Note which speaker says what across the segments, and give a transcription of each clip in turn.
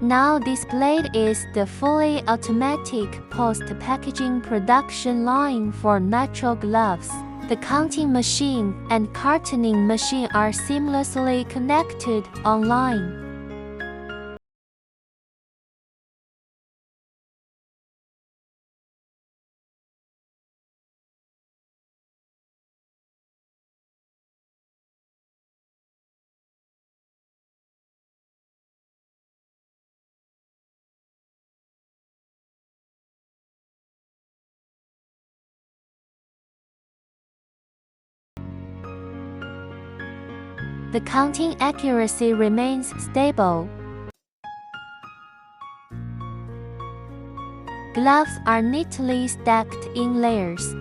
Speaker 1: Now displayed is the fully automatic post-packaging production line for Nitrile gloves. The counting machine and cartoning machine are seamlessly connected online. The counting accuracy remains stable. Gloves are neatly stacked in layers.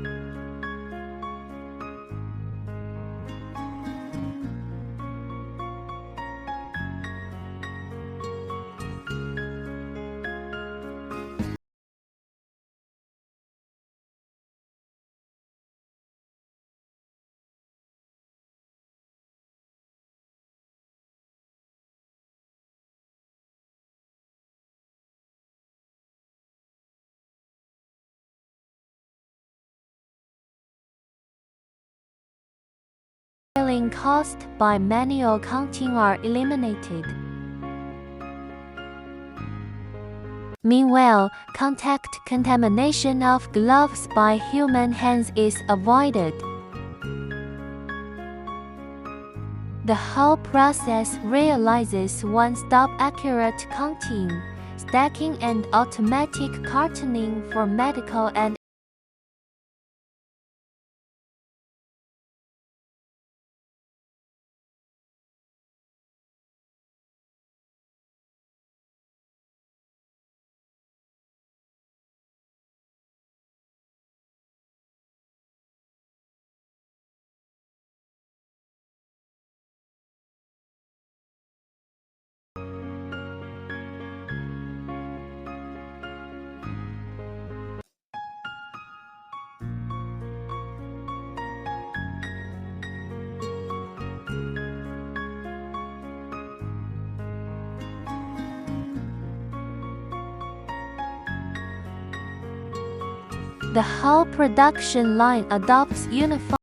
Speaker 1: Filling caused by manual counting are eliminated. Meanwhile, contact contamination of gloves by human hands is avoided. The whole process realizes one-stop accurate counting, stacking and automatic cartoning for medical and the whole production line adopts uniform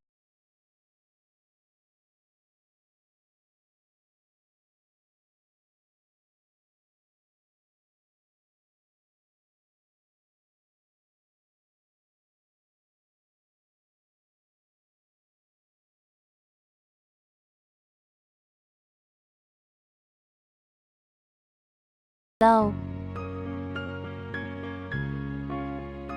Speaker 1: flow.